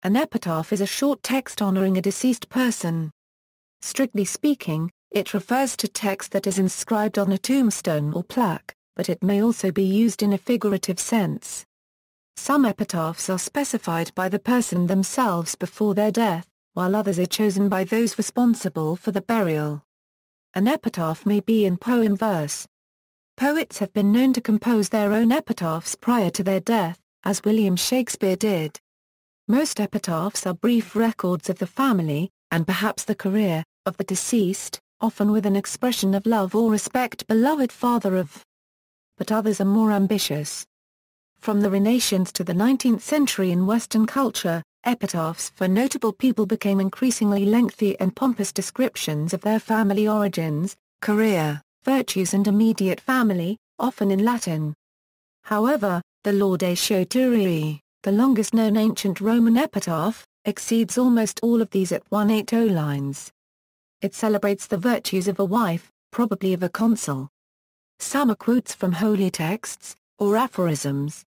An epitaph is a short text honoring a deceased person. Strictly speaking, it refers to text that is inscribed on a tombstone or plaque, but it may also be used in a figurative sense. Some epitaphs are specified by the person themselves before their death, while others are chosen by those responsible for the burial. An epitaph may be in poem verse. Poets have been known to compose their own epitaphs prior to their death, as William Shakespeare did. Most epitaphs are brief records of the family, and perhaps the career, of the deceased, often with an expression of love or respect beloved father of. But others are more ambitious. From the Renaissance to the 19th century in Western culture, epitaphs for notable people became increasingly lengthy and pompous descriptions of their family origins, career, virtues and immediate family, often in Latin. However, the Laudatio Turiae, the longest-known ancient Roman epitaph, exceeds almost all of these at 180 lines. It celebrates the virtues of a wife, probably of a consul. Some are quotes from holy texts, or aphorisms.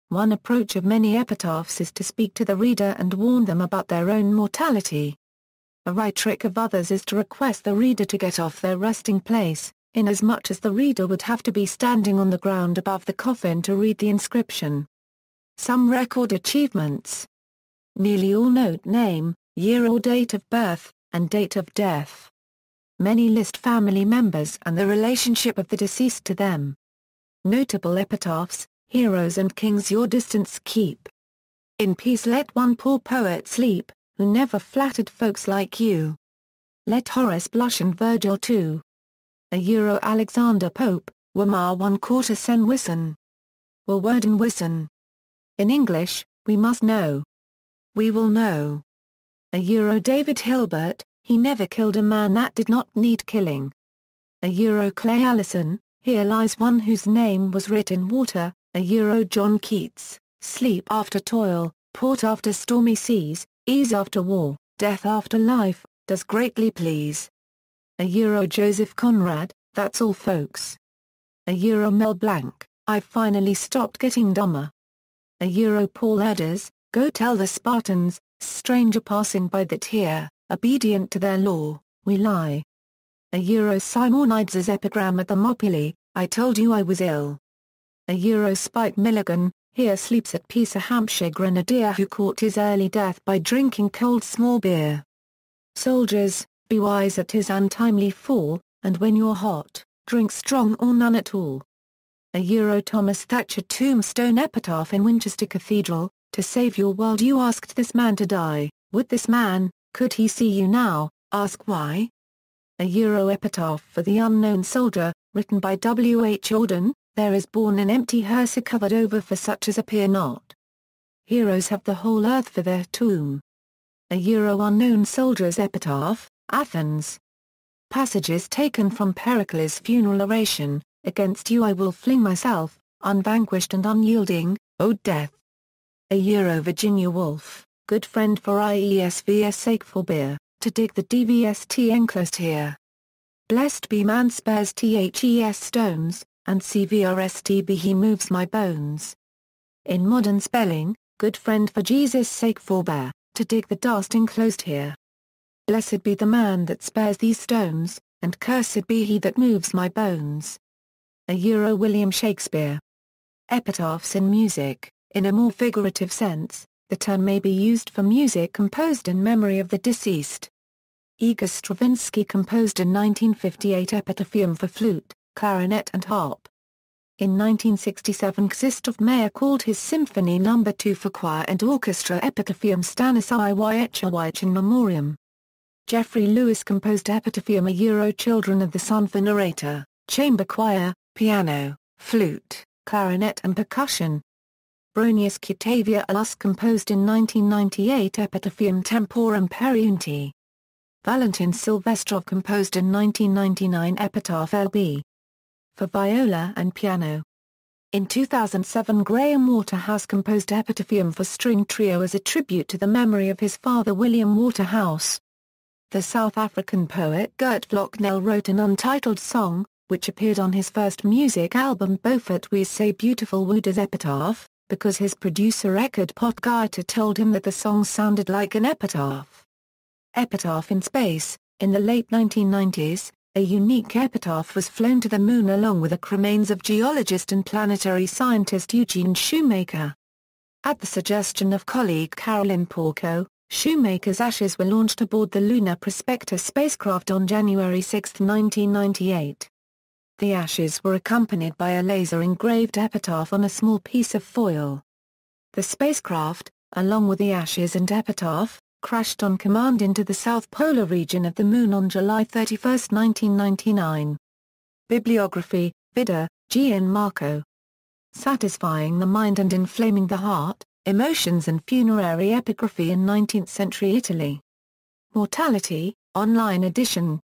One approach of many epitaphs is to speak to the reader and warn them about their own mortality. A right trick of others is to request the reader to get off their resting place, inasmuch as the reader would have to be standing on the ground above the coffin to read the inscription. Some record achievements. Nearly all note name, year or date of birth, and date of death. Many list family members and the relationship of the deceased to them. Notable epitaphs, heroes and kings your distance keep. In peace let one poor poet sleep, who never flattered folks like you. Let Horace blush and Virgil too. Alexander Pope, Wamar 1/4 sen wissen. Worden wissen. In English, we must know. We will know. David Hilbert, he never killed a man that did not need killing. Clay Allison, here lies one whose name was writ in water. John Keats, sleep after toil, port after stormy seas, ease after war, death after life, does greatly please. Joseph Conrad, that's all folks. Mel Blanc, I've finally stopped getting dumber. Paul Erders, go tell the Spartans, stranger passing by that here, obedient to their law, we lie. Simonides' epigram at Thermopylae, I told you I was ill. Spike Milligan, here sleeps at peace a Hampshire grenadier who caught his early death by drinking cold small beer. Soldiers, be wise at his untimely fall, and when you're hot, drink strong or none at all. Thomas Thatcher tombstone epitaph in Winchester Cathedral, to save your world you asked this man to die, would this man, could he see you now, ask why? Epitaph for the unknown soldier, written by W. H. Auden, there is born an empty hearse covered over for such as appear not. Heroes have the whole earth for their tomb. Unknown soldier's epitaph, Athens. Passages taken from Pericles' funeral oration, against you I will fling myself, unvanquished and unyielding, O death. Virginia Woolf, good friend for IESVS sake forbear, to dig the DVST enclosed here. Blessed be man spares THES stones, and CVRST be he moves my bones. In modern spelling, good friend for Jesus sake forbear, to dig the dust enclosed here. Blessed be the man that spares these stones, and cursed be he that moves my bones. William Shakespeare. Epitaphs in music, in a more figurative sense, the term may be used for music composed in memory of the deceased. Igor Stravinsky composed in 1958 Epitaphium for flute, clarinet and harp. In 1967 Krzysztof Meyer called his Symphony No. 2 for choir and orchestra Epitaphium Stanisława Wojciechowicza in memoriam. Geoffrey Lewis composed Epitaphium Children of the Sun for narrator, chamber choir, piano, flute, clarinet and percussion. Bronius Kutavious composed in 1998 Epitaphium Temporum Periunti. Valentin Silvestrov composed in 1999 Epitaph LB. For viola and piano. In 2007 Graham Waterhouse composed Epitaphium for string trio as a tribute to the memory of his father William Waterhouse. The South African poet Gert Vloeknel wrote an untitled song, which appeared on his first music album Beaufort We Say Beautiful Wood as epitaph, because his producer Eckhard Potgieter told him that the song sounded like an epitaph. Epitaph in space. In the late 1990s, a unique epitaph was flown to the Moon along with the remains of geologist and planetary scientist Eugene Shoemaker. At the suggestion of colleague Carolyn Porco, Shoemaker's ashes were launched aboard the Lunar Prospector spacecraft on January 6, 1998. The ashes were accompanied by a laser-engraved epitaph on a small piece of foil. The spacecraft, along with the ashes and epitaph, crashed on command into the south polar region of the Moon on July 31, 1999. Bibliography, Vida, Gianmarco. Satisfying the Mind and Inflaming the Heart, Emotions and Funerary Epigraphy in 19th-Century Italy. Mortality, online edition.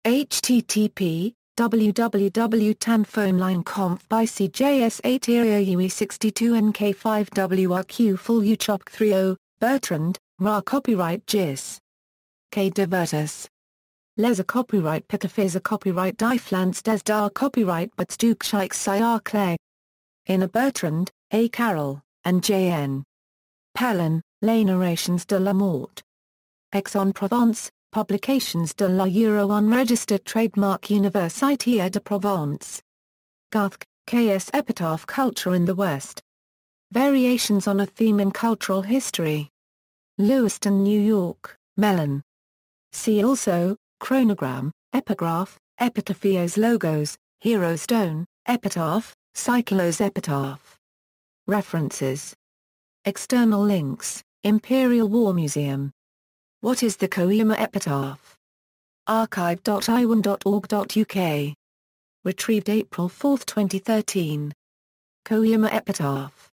http www.tanphonelineconf by CJS8 UE 62 NK5WRQ Full UCHOP 30, Bertrand, Ra Copyright Gis. K. Divertus. Les a copyright Epitaphs a copyright Die Pflanz des da copyright but Stückscheichs Clay. In a Bertrand, A. Carroll, and J.N. Pellon, Les Narrations de la Mort. Aix-en-Provence, Publications de la Euro Unregistered Trademark Université de Provence. Guthke, K.S. Epitaph Culture in the West. Variations on a Theme in Cultural History. Lewiston, New York, Mellon. See also, Chronogram, Epigraph, Epitaphios Logos, Hero Stone, Epitaph, Cyclos Epitaph. References. External links, Imperial War Museum. What is the Koyama Epitaph? archive.iwan.org.uk. Retrieved April 4, 2013. Koyama Epitaph.